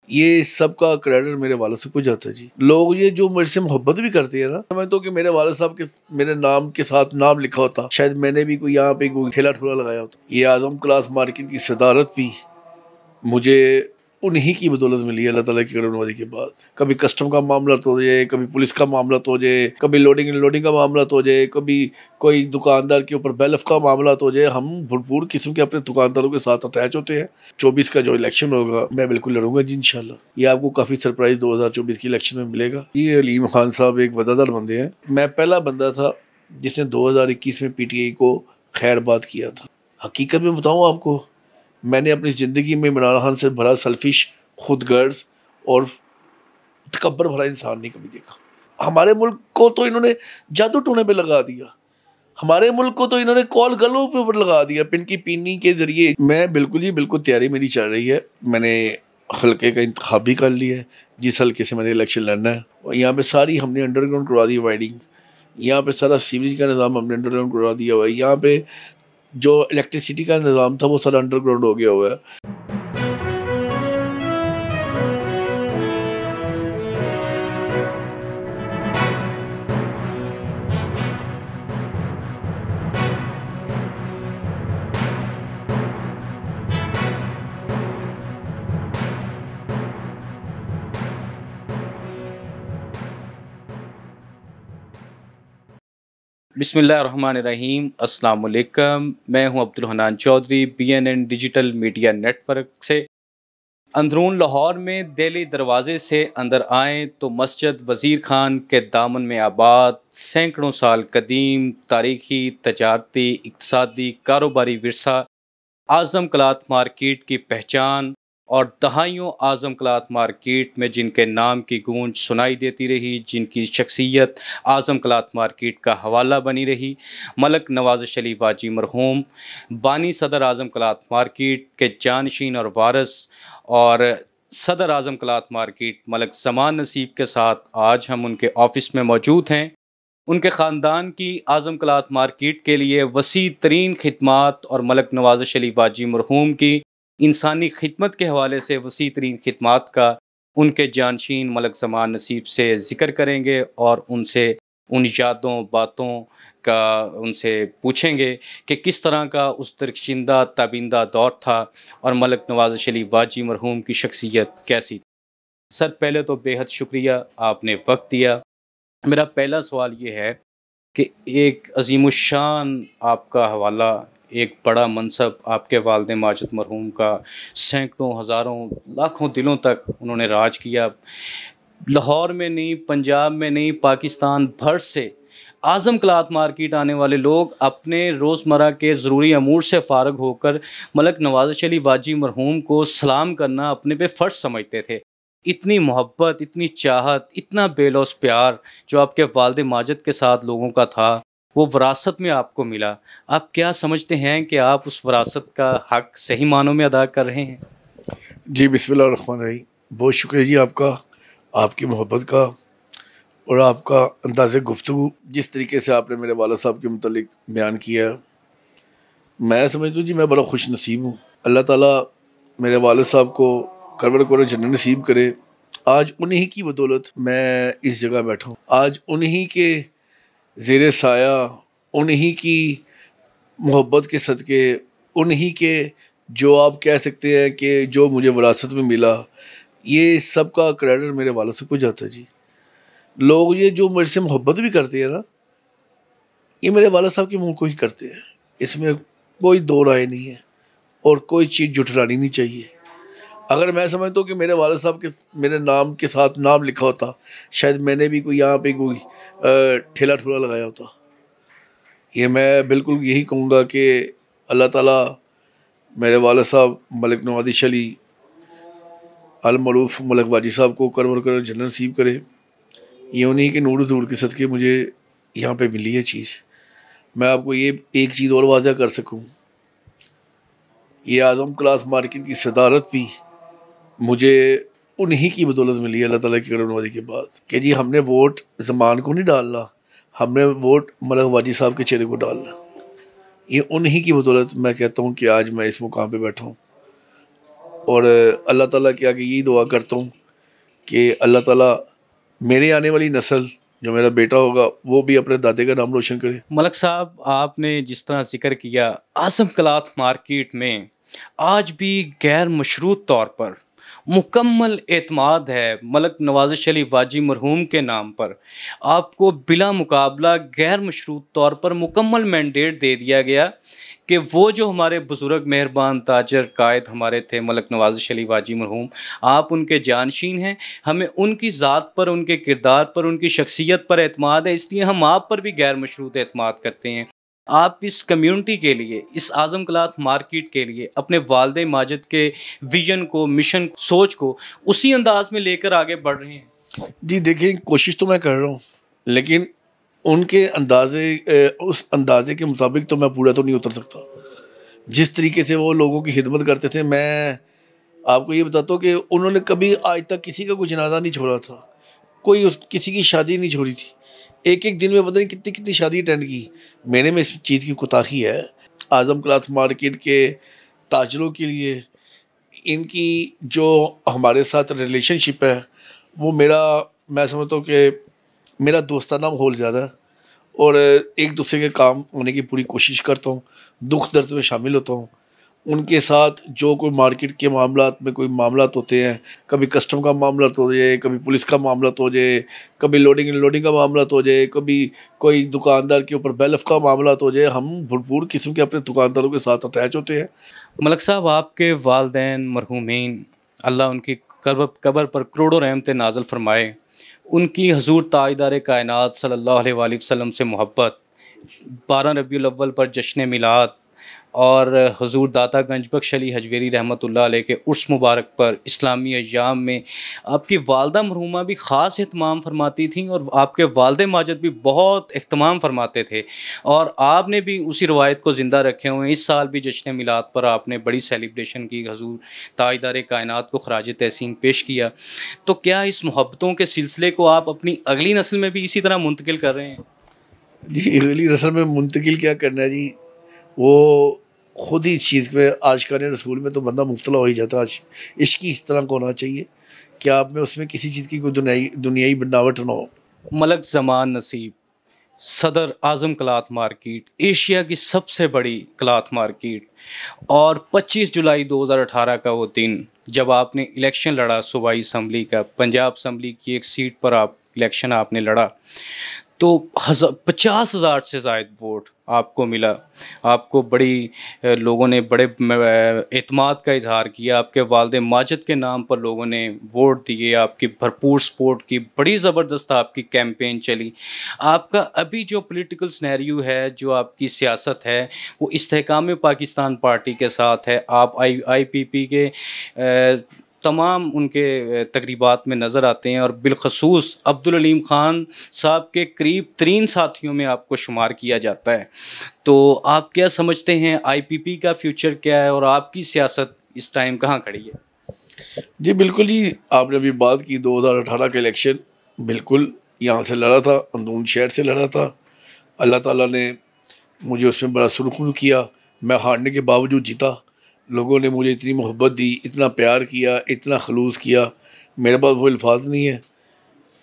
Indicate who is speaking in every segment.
Speaker 1: ये सब का क्रेडिट मेरे वाले साहब को जाता है जी। लोग ये जो मेरे से मोहब्बत भी करते हैं ना, मैं तो कि मेरे वाले साहब के मेरे नाम के साथ नाम लिखा होता, शायद मैंने भी कोई यहाँ पे कोई ठेला ठुला लगाया होता। ये आजम क्लास मार्केट की सदारत भी मुझे उन्हीं की बदौलत मिली है, अल्लाह ताला की करमनवाजी के बाद। कभी कस्टम का मामला तो हो जाए, कभी पुलिस का मामला तो हो जाए, कभी लोडिंग अनलोडिंग का मामला तो हो जाए, कभी कोई दुकानदार के ऊपर बैलफ का मामला तो हो जाए, हम भरपूर किस्म के अपने दुकानदारों के साथ अटैच होते हैं। 24 का जो इलेक्शन होगा मैं बिल्कुल लड़ूंगा जी इंशाल्लाह। ये आपको काफ़ी सरप्राइज 2024 की इलेक्शन में मिलेगा। ये अलीम खान साहब एक वफादार बंदे हैं। मैं पहला बंदा था जिसने 2021 में PTI को खैरबाद किया था। हकीकत में बताऊँ आपको, मैंने अपनी ज़िंदगी में इमरान खान से बड़ा सेल्फिश, खुदगर्ज और तकब्बर भरा इंसान नहीं कभी देखा। हमारे मुल्क को तो इन्होंने जादू टोने पे लगा दिया, हमारे मुल्क को तो इन्होंने कॉल गलों पे ऊपर लगा दिया पिन की पीनी के जरिए। मैं बिल्कुल तैयारी मेरी चल रही है। मैंने हल्के का इंतखाब भी कर लिया है, जिस हल्के से मैंने इलेक्शन लड़ना है। और यहाँ पे सारी हमने अंडरग्राउंड करवा दी वाइडिंग, यहाँ पे सारा सीवरेज का निज़ाम हमने अंडरग्राउंड करवा दिया हुआ है। यहाँ पे जो इलेक्ट्रिसिटी का निज़ाम था वो सारा अंडरग्राउंड हो गया हुआ है।
Speaker 2: बिस्मिल्लाहिर्रहमानिर्रहीम। अस्सलाम वालेकुम। मैं हूं Abdul Hannan Chaudhry, BNN digital media network से। अंदरून लाहौर में दिल्ली दरवाजे से अंदर आएँ तो मस्जिद वज़ीर खान के दामन में आबाद सैकड़ों साल कदीम तारीखी, तजारती, इक़्तिसादी, कारोबारी विरसा आज़म क्लॉथ मार्केट की पहचान और दहाइयों आज़म क्लॉथ मार्केट में जिनके नाम की गूंज सुनाई देती रही, जिनकी शख्सियत आज़म क्लॉथ मार्केट का हवाला बनी रही, मलक नवाज़ अली वाजी मरहूम बानी सदर आज़म क्लॉथ मार्केट के जानशीन और वारिस और सदर आज़म क्लॉथ मार्केट मलक ज़मान नसीब के साथ आज हम उनके ऑफ़िस में मौजूद हैं। उनके ख़ानदान की आज़म क्लॉथ मार्केट के लिए वसी तरीन खिदमात और मलक नवाज़ अली वाजी मरहूम की इंसानी खिदमत के हवाले से वसी तरीन खिदमात का उनके जानशीन मलक ज़मान नसीब से ज़िक्र करेंगे और उनसे उन यादों बातों का उनसे पूछेंगे कि किस तरह का उस दरकिंदा ताबिंदा दौर था और मलक नवाज़ अली वाजी मरहूम की शख्सियत कैसी। सर, पहले तो बेहद शुक्रिया, आपने वक्त दिया। मेरा पहला सवाल ये है कि एक अज़ीमुश्शान आपका हवाला, एक बड़ा मनसब, आपके वालिद माजिद मरहूम का सैकड़ों, हज़ारों, लाखों दिलों तक उन्होंने राज किया। लाहौर में नहीं, पंजाब में नहीं, पाकिस्तान भर से आज़म क्लॉथ मार्केट आने वाले लोग अपने रोज़मर्रा के ज़रूरी अमूर से फ़ारग होकर मलक नवाज़ अली वाजी मरहूम को सलाम करना अपने पे फ़र्ज़ समझते थे। इतनी मोहब्बत, इतनी चाहत, इतना बेलौस प्यार जो आपके वालिद माजिद के साथ लोगों का था, वो विरासत में आपको मिला। आप क्या समझते हैं कि आप उस विरासत का हक़ सही मानों में अदा कर रहे हैं?
Speaker 1: जी, बिस्मिल्लाहिर्रहमानिर्रहीम। बहुत शुक्रिया जी आपका, आपकी मोहब्बत का और आपका अंदाज़े गुफ्तगू, जिस तरीके से आपने मेरे वालिद साहब के मुतालिक बयान किया। मैं समझता हूँ जी मैं बड़ा खुश नसीब हूँ। अल्लाह ताला मेरे वालिद साहब को करवर जन्नत नसीब करे। आज उन्हीं की बदौलत मैं इस जगह बैठा हूँ। आज उन्हीं के ज़ेरे साया, उन्हीं की मोहब्बत के सदक़े, उन्हीं के जो आप कह सकते हैं कि जो मुझे विरासत में मिला, ये सब का क्रेडिट मेरे वालिद साहब को जाता है जी। लोग ये जो मेरे से मोहब्बत भी करते हैं ना, ये मेरे वालिद साहब के मुँह को ही करते हैं। इसमें कोई दो राय नहीं है और कोई चीज़ जुठलानी नहीं चाहिए। अगर मैं समझता हूँ कि मेरे वालिद साहब के मेरे नाम के साथ नाम लिखा होता, शायद मैंने भी कोई यहाँ पे कोई ठेला ठुला लगाया होता। ये मैं बिल्कुल यही कहूँगा कि अल्लाह ताला मेरे वालिद साहब मलिक नवाज़ अली अल मरूफ मलक वाजी साहब को करवर जन्नत नसीब करे। ये उन्हीं के नूर ज़ूर के सदक़े मुझे यहाँ पे मिली है चीज़। मैं आपको ये एक चीज़ और वाज़ा कर सकूँ, ये आज़म क्लॉथ मार्केट की सदारत भी मुझे उन्हीं की बदौलत मिली है, अल्लाह ताला की करमनवाजी के बाद। कि जी हमने वोट ज़मान को नहीं डालना, हमने वोट मलक वाजी साहब के चेहरे को डालना। ये उन्हीं की बदौलत मैं कहता हूँ कि आज मैं इस मुकाम पे बैठा हूँ। और अल्लाह ताला के आगे यही दुआ करता हूँ कि अल्लाह ताला मेरे आने वाली नस्ल, जो मेरा बेटा होगा, वो भी अपने दादे का नाम रोशन करे।
Speaker 2: मलक साहब, आपने जिस तरह जिक्र किया, आज़म क्लॉथ मार्केट में आज भी गैर मशरूत तौर पर मुकम्मल एतमाद है मलक नवाज़िश अली वाजी मरहूम के नाम पर। आपको बिला मुकाबला गैर मशरूत तौर पर मुकम्मल मैंडेट दे दिया गया कि वो जो हमारे बुज़ुर्ग मेहरबान ताजर कायद हमारे थे मलक नवाज़िश अली वाजी मरहूम, आप उनके जानशीन हैं। हमें उनकी ज़ात पर, उनके किरदार पर, उनकी शख्सियत पर एतमाद है, इसलिए हम आप पर भी गैर मशरूत एतमाद करते हैं। आप इस कम्युनिटी के लिए, इस आज़म क्लॉथ मार्केट के लिए अपने वालिद माजिद के विजन को, मिशन, सोच को उसी अंदाज में लेकर आगे बढ़ रहे हैं।
Speaker 1: जी देखिए, कोशिश तो मैं कर रहा हूँ, लेकिन उनके उस अंदाजे के मुताबिक तो मैं पूरा तो नहीं उतर सकता। जिस तरीके से वो लोगों की खिदमत करते थे, मैं आपको ये बताता हूँ कि उन्होंने कभी आज तक किसी का कोई जनाजा नहीं छोड़ा था, किसी की शादी नहीं छोड़ी थी। एक एक दिन में पता नहीं कितनी कितनी शादी अटेंड की। मेरे में इस चीज़ की कोताही है। आज़म क्लॉथ मार्केट के ताजरों के लिए इनकी जो हमारे साथ रिलेशनशिप है, वो मैं समझता हूँ कि मेरा दोस्ताना माहौल ज़्यादा है, और एक दूसरे के काम होने की पूरी कोशिश करता हूँ, दुख दर्द में शामिल होता हूँ। उनके साथ जो कोई मार्केट के मामलात में कोई मामलात होते हैं, कभी कस्टम का मामला हो जाए, कभी पुलिस का मामला हो जाए, कभी लोडिंग अनलोडिंग का मामला हो जाए, कभी कोई दुकानदार के ऊपर बैलफ का मामला हो जाए, हम भरपूर किस्म के अपने दुकानदारों के साथ अटैच होते हैं।
Speaker 2: मलक साहब, आपके वालदैन मरहूमीन, अल्लाह उनकी कब्र पर करोड़ों रहमतें नाज़िल फरमाए। उनकी हजूर ताजदार कायनात सल्लल्लाहु अलैहि वसल्लम से मोहब्बत, 12 रबीउल अव्वल पर जश्न मिलाद और हजूर दाता गंज बख्श अली हजवेरी रहमतुल्लाह अलैह के उर्स मुबारक पर इस्लामी अय्याम में आपकी वालदा मरहूमा भी ख़ास एहतमाम फरमाती थी और आपके वालदे माजिद भी बहुत एहतमाम फरमाते थे, और आपने भी उसी रवायत को ज़िंदा रखे हुए हैं। इस साल भी जश्न मिलाद पर आपने बड़ी सेलिब्रेशन की, हजूर ताजदार कायनात को खराज तहसीन पेश किया। तो क्या इस मोहब्बतों के सिलसिले को आप अपनी अगली नस्ल में भी इसी तरह मुंतकिल कर रहे हैं?
Speaker 1: जी, अगली नस्ल में मुंतकिल क्या करना है जी, वो खुद ही इस चीज़ में आशिकान रसूल में तो बंदा मुब्तला हो ही जाता है। इश्क इस तरह का होना चाहिए कि आप में उसमें किसी चीज़ की कोई दुनियाई बनावट ना हो।
Speaker 2: मलक ज़मान नसीब, सदर आज़म क्लॉथ मार्केट, एशिया की सबसे बड़ी क्लॉथ मार्केट, और 25 जुलाई 2018 का वो दिन जब आपने इलेक्शन लड़ा सूबाई असम्बली का, पंजाब असम्बली की एक सीट पर आप इलेक्शन आपने लड़ा, तो 50,000 से ज़ायद वोट आपको मिला। आपको बड़ी लोगों ने बड़े एतमाद का इजहार किया, आपके वालिद माजिद के नाम पर लोगों ने वोट दिए, आपकी भरपूर सपोर्ट की, बड़ी ज़बरदस्त आपकी कैंपेन चली। आपका अभी जो पॉलिटिकल सिनेरियो है, जो आपकी सियासत है, वो इस्तेहकाम पाकिस्तान पार्टी के साथ है। आप IPP के तमाम उनके तकरीबात में नज़र आते हैं, और बिलखसूस अब्दुल अलीम ख़ान साहब के करीब तरीन साथियों में आपको शुमार किया जाता है। तो आप क्या समझते हैं, IPP का फ्यूचर क्या है और आपकी सियासत इस टाइम कहाँ खड़ी है?
Speaker 1: जी बिल्कुल जी, आपने अभी बात की 2018 का इलेक्शन, बिल्कुल यहाँ से लड़ा था, अंदरून शहर से लड़ा था। अल्लाह ताला ने मुझे उसमें बड़ा सुरखरू किया, मैं हारने के बावजूद जीता। लोगों ने मुझे इतनी मोहब्बत दी, इतना प्यार किया, इतना खलूस किया, मेरे पास वो अल्फाज नहीं है।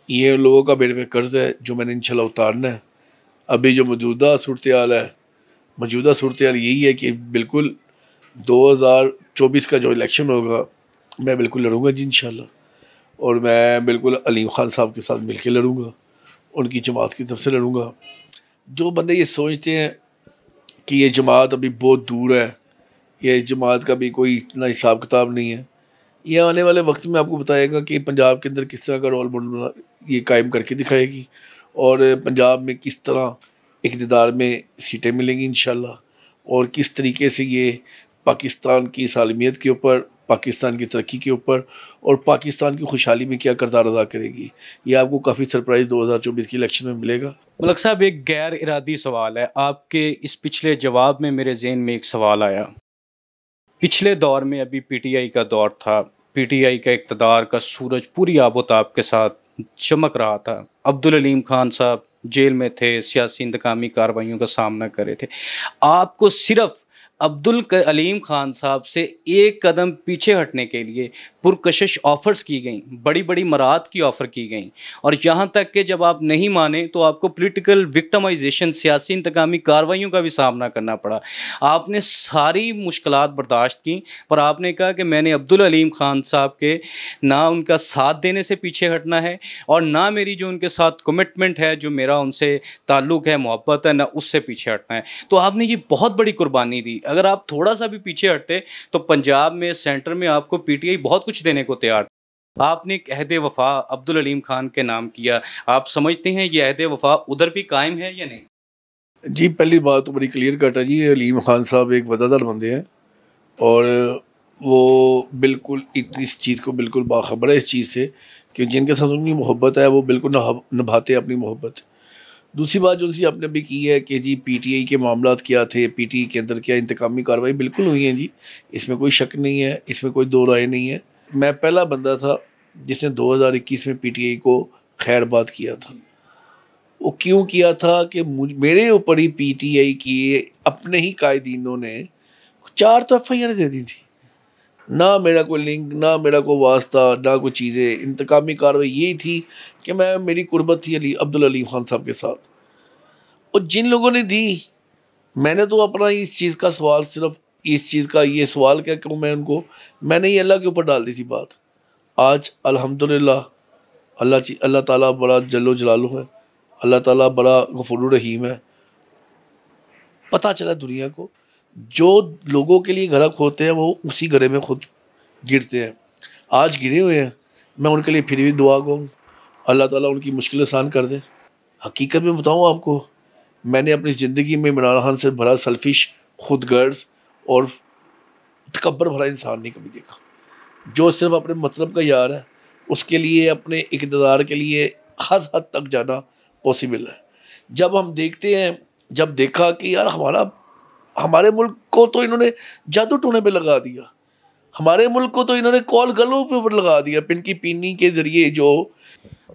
Speaker 1: ये लोगों का मेरे पे कर्ज़ है जो मैंने इंशाल्लाह उतारना है। अभी जो मौजूदा सूरत हाल है, मौजूदा सूरत हाल यही है कि बिल्कुल 2024 का जो इलेक्शन होगा, मैं बिल्कुल लड़ूंगा जी इंशाल्लाह, और मैं बिल्कुल अलीम ख़ान साहब के साथ मिल के लड़ूँगा, उनकी जमात की तरफ से लड़ूँगा। जो बंदे ये सोचते हैं कि ये जमात अभी बहुत दूर है, ये जमात का भी कोई इतना हिसाब किताब नहीं है, ये आने वाले वक्त में आपको बताएगा कि पंजाब के अंदर किस तरह का रोल मॉडल ये कायम करके दिखाएगी, और पंजाब में किस तरह इक़्तिदार में सीटें मिलेंगी इंशाल्लाह, और किस तरीके से ये पाकिस्तान की सालमियत के ऊपर, पाकिस्तान की तरक्की के ऊपर और पाकिस्तान की खुशहाली में क्या किरदार अदा करेगी, ये आपको काफ़ी सरप्राइज़ 2024 की इलेक्शन में मिलेगा।
Speaker 2: मलक साहब, एक गैर इरादी सवाल है। आपके इस पिछले जवाब में मेरे जहन में एक सवाल आया। पिछले दौर में अभी PTI का दौर था, PTI का इक़्तिदार का सूरज पूरी आबोताब के साथ चमक रहा था। अब्दुल अलीम ख़ान साहब जेल में थे, सियासी इंतकामी कार्रवाइयों का सामना कर रहे थे। आपको सिर्फ अब्दुल अलीम खान साहब से एक कदम पीछे हटने के लिए पुरकशिश ऑफ़र्स की गई, बड़ी बड़ी मराहत की ऑफ़र की गई, और यहाँ तक कि जब आप नहीं माने तो आपको पॉलिटिकल विक्टिमाइजेशन, सियासी इंतकामी कार्रवाइयों का भी सामना करना पड़ा। आपने सारी मुश्किलात बर्दाश्त की, पर आपने कहा कि मैंने अब्दुल अलीम खान साहब के ना उनका साथ देने से पीछे हटना है, और ना मेरी जो उनके साथ कमिटमेंट है, जो मेरा उनसे ताल्लुक़ है, मोहब्बत है, ना उससे पीछे हटना है। तो आपने ये बहुत बड़ी कुर्बानी दी। अगर आप थोड़ा सा भी पीछे हटते तो पंजाब में, सेंटर में आपको पीटीआई बहुत कुछ देने को तैयार। आपने एक अहद वफ़ा अब्दुल अलीम खान के नाम किया। आप समझते हैं ये अहद वफ़ा उधर भी कायम है या नहीं?
Speaker 1: जी, पहली बात तो बड़ी क्लियर कट है जी, अलीम खान साहब एक वफ़ादार बंदे हैं और वो बिल्कुल इस चीज़ को बिल्कुल बाखबर है इस चीज़ से कि जिनके साथ उनकी मोहब्बत है वो बिल्कुल निभाते हैं अपनी मोहब्बत। दूसरी बात जो सी आपने अभी की है कि जी पीटीआई के मामलात क्या थे, पीटीआई के अंदर क्या इंतकामी कार्रवाई बिल्कुल हुई है जी, इसमें कोई शक नहीं है, इसमें कोई दो राय नहीं है। मैं पहला बंदा था जिसने 2021 में पीटीआई को खैरबाद किया था। वो क्यों किया था कि मेरे ऊपर ही पीटीआई की अपने ही कायदीनों ने 4 तो एफआईआर दे दी थी। ना मेरा कोई लिंक, ना मेरा कोई वास्ता, ना कोई चीज़ें। इंतकामी कार्रवाई यही थी कि मेरी कुर्बत थी अब्दुल अलीम खान साहब के साथ, और जिन लोगों ने दी, मैंने तो अपना इस चीज़ का सवाल, सिर्फ इस चीज़ का ये सवाल क्या कहूँ मैं उनको, मैंने ये अल्लाह के ऊपर डाल दी थी बात। आज अल्हम्दुलिल्लाह अल्लाह ताला बड़ा जल्लो जलालू है, अल्लाह ताला बड़ा गफूर रहीम है। पता चला दुनिया को, जो लोगों के लिए घड़ा खोते हैं वो उसी घड़े में खुद गिरते हैं। आज गिरे हुए हैं, मैं उनके लिए फिर भी दुआ कहूँ, अल्लाह ताला उनकी मुश्किल आसान कर दे। हकीकत में बताऊँ आपको, मैंने अपनी ज़िंदगी में इमरान खान से बड़ा सेल्फिश, खुदगर्ज़ और तकब्बर भरा इंसान नहीं कभी देखा। जो सिर्फ अपने मतलब का यार है, उसके लिए अपने इक़्तिदार के लिए हर हद तक जाना पॉसिबल है। जब हम देखते हैं, जब देखा कि यार हमारे मुल्क को तो इन्होंने जादू टोने पे लगा दिया, हमारे मुल्क को तो इन्होंने कॉल गलों पे ऊपर लगा दिया, पिन की पीनी के ज़रिए। जो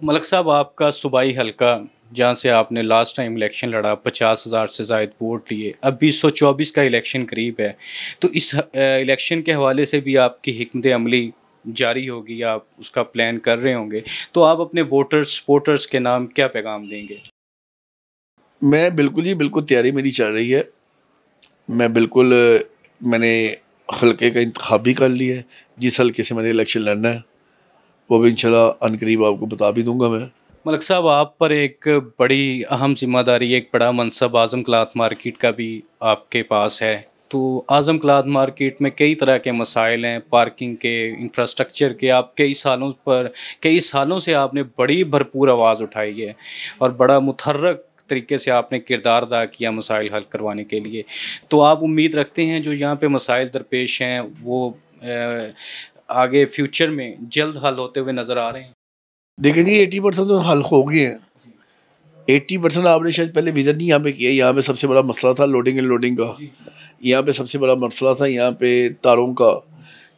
Speaker 2: मलक साहब, आपका सूबाई हल्का जहाँ से आपने लास्ट टाइम इलेक्शन लड़ा, 50,000 से ज़ायद वोट लिए, अब 2024 का इलेक्शन करीब है, तो इस इलेक्शन के हवाले से भी आपकी हिकमत अमली जारी होगी, आप उसका प्लान कर रहे होंगे, तो आप अपने वोटर्स, सपोर्टर्स के नाम क्या पैगाम देंगे?
Speaker 1: मैं बिल्कुल ही बिल्कुल तैयारी मेरी चल रही है। मैंने हल्के का इंतखाब भी कर लिया है, जिस हल्के से मैंने इलेक्शन लड़ना है वो भी इंशाल्लाह अनकरीब आपको बता भी दूंगा मैं।
Speaker 2: मलक साहब, आप पर एक बड़ी अहम ज़िम्मेदारी, एक बड़ा मनसब आज़म क्लॉथ मार्केट का भी आपके पास है। तो आज़म क्लॉथ मार्केट में कई तरह के मसाइल हैं, पार्किंग के, इंफ्रास्ट्रक्चर के। आप कई सालों से आपने बड़ी भरपूर आवाज़ उठाई है और बड़ा मुतहर्रिक तरीके से आपने किरदार अदा किया मसाइल हल करवाने के लिए। तो आप उम्मीद रखते हैं जो यहाँ पे मसाइल दरपेश हैं वो आगे फ्यूचर में जल्द हल होते हुए नज़र आ रहे हैं?
Speaker 1: देखिए जी, 80% तो हल हो गए हैं। 80% आपने शायद पहले विज़न नहीं यहाँ पे किया। यहाँ पे सबसे बड़ा मसला था लोडिंग एंड लोडिंग का, यहाँ पे सबसे बड़ा मसला था यहाँ पे तारों का,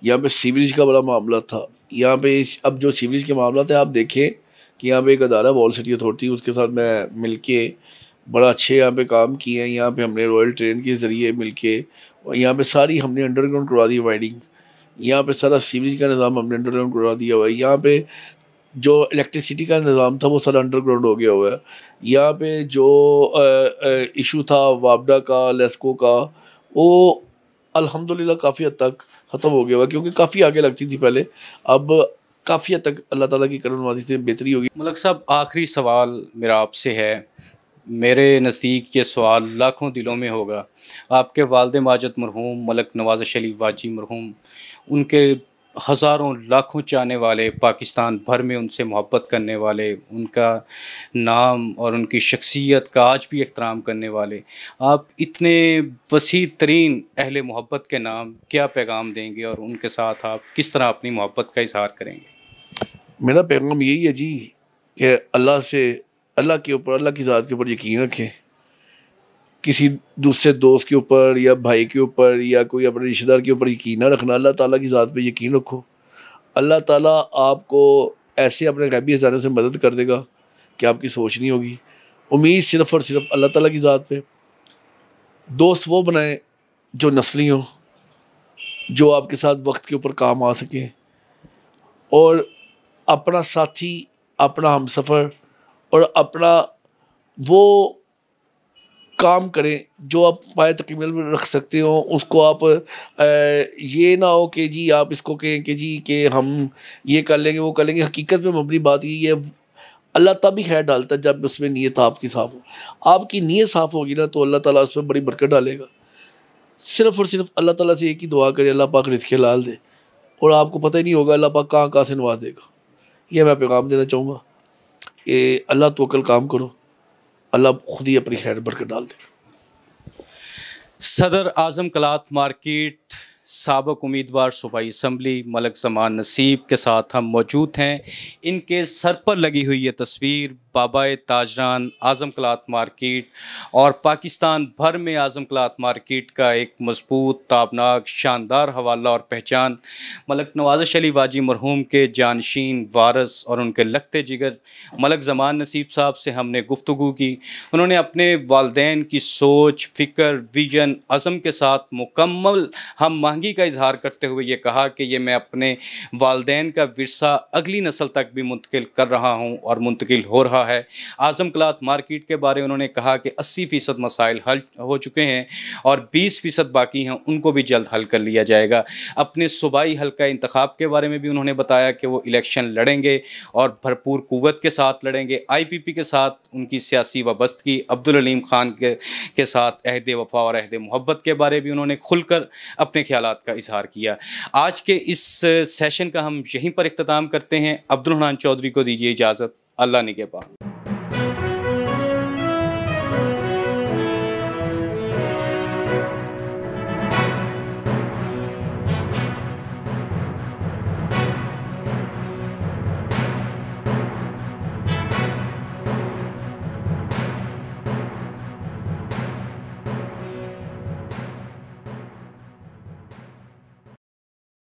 Speaker 1: यहाँ पे सीवरेज का बड़ा मामला था। यहाँ पे अब जो सीवरेज के मामला थे, आप देखें कि यहाँ पे एक अदारा वॉल सिटी अथॉरिटी, उसके साथ मैं मिलके बड़ा अच्छे यहाँ पे काम किए हैं। यहाँ पे हमने रॉयल ट्रेन के ज़रिए मिलके, और यहाँ पे सारी हमने अंडरग्राउंड करवा दी वाइडिंग, यहाँ पे सारा सीवरेज का निज़ाम हमने अंडरग्राउंड करवा दिया हुआ है। यहाँ पे जो इलेक्ट्रिसिटी का निज़ाम था वो सारा अंडरग्राउंड हो गया हुआ है। यहाँ पे जो इशू था वापडा का, लेस्को का, वो अल्हम्दुलिल्लाह काफ़ी हद तक ख़त्म हो गया हुआ, क्योंकि काफ़ी आगे लगती थी पहले, अब काफ़ी हद तक अल्लाह ताला की करमवादी से बेहतरी होगी।
Speaker 2: मलक साहब, आखिरी सवाल मेरा आपसे है। मेरे नज़दीक ये सवाल लाखों दिलों में होगा। आपके वालिद माजिद मरहूम मलक नवाज़ शरीफ वाजी मरहूम, उनके हज़ारों लाखों चाहने वाले, पाकिस्तान भर में उनसे मोहब्बत करने वाले, उनका नाम और उनकी शख्सियत का आज भी एहतराम करने वाले, आप इतने वसी तरीन अहले मोहब्बत के नाम क्या पैगाम देंगे और उनके साथ आप किस तरह अपनी मोहब्बत का इजहार करेंगे?
Speaker 1: मेरा पैगाम यही है जी कि अल्लाह के ऊपर, अल्लाह की ज़ात के ऊपर यकीन रखें। किसी दूसरे दोस्त के ऊपर या भाई के ऊपर या कोई अपने रिश्तेदार के ऊपर यकीन ना रखना, अल्लाह ताला की ज़ात पे यकीन रखो। अल्लाह ताला आपको ऐसे अपने गैबी ख़ज़ाने से मदद कर देगा कि आपकी सोच नहीं होगी। उम्मीद सिर्फ़ और सिर्फ अल्लाह ताला की ज़ात पे। दोस्त वो बनाएं जो नस्ली हों, जो आपके साथ वक्त के ऊपर काम आ सकें, और अपना साथी, अपना हमसफ़र और अपना वो काम करें जो आप पाए तकमील में रख सकते हो। उसको आप ये ना हो कि जी आप इसको कहें कि जी कि हम ये कर लेंगे वो कर लेंगे। हकीकत में मबनी बात यही है, अल्लाह तभी खैर डालता है जब उसमें नीयत आपकी साफ़ हो। आपकी नीयत साफ़ होगी ना तो अल्लाह ताला उसमें बड़ी बरकत डालेगा। सिर्फ़ और सिर्फ अल्लाह ताला से एक ही दुआ करें, अल्लाह पाक रिज़्क़ हलाल दे, और आपको पता ही नहीं होगा अल्लाह पाक कहाँ कहाँ से नवाजेगा। ये मैं पैगाम देना चाहूँगा कि अल्लाह तवक्कल काम करो, अल्लाह खुद ही अपनी खैर बरकत डाल देगा।
Speaker 2: सदर आज़म क्लॉथ मार्केट साबिक़ उम्मीदवार सूबाई असम्बली मलक ज़मान नसीब के साथ हम मौजूद हैं। इनके सर पर लगी हुई ये तस्वीर बाबाए ताजरान आज़म क्लॉथ मार्केट और पाकिस्तान भर में आज़म क्लॉथ मार्केट का एक मजबूत, ताबनाक, शानदार हवाला और पहचान मलक नवाज़िश अली वाजी मरहूम के जानशीन वारस और उनके लगते जिगर मलक ज़मान नसीब साहब से हमने गुफ्तगू की। उन्होंने अपने वालदैन की सोच, फ़िक्र, विजन, अज़म के साथ मुकम्मल हम महंगी का इजहार करते हुए ये कहा कि ये मैं अपने वालदैन का विरसा अगली नस्ल तक भी मुंतकिल कर रहा हूँ और मुंतकिल हो रहा है। आज़म क्लॉथ मार्केट के बारे उन्होंने कहा कि 80% मसाइल हल हो चुके हैं और 20% बाकी हैं, उनको भी जल्द हल कर लिया जाएगा। अपने सूबाई हल्का इंतखाब के बारे में भी उन्होंने बताया कि वो इलेक्शन लड़ेंगे और भरपूर कुव्वत के साथ लड़ेंगे। IPP के साथ उनकी सियासी वाबस्तगी, अब्दुल हलीम खान के साथ अहद वफ़ा और अहद मोहब्बत के बारे भी उन्होंने खुलकर अपने ख्यालात का इजहार किया। आज के इस सेशन का हम यहीं पर इख्तिताम करते हैं। अब्दुल हन्नान चौधरी को दीजिए इजाज़त। अल्लाह निगहबान।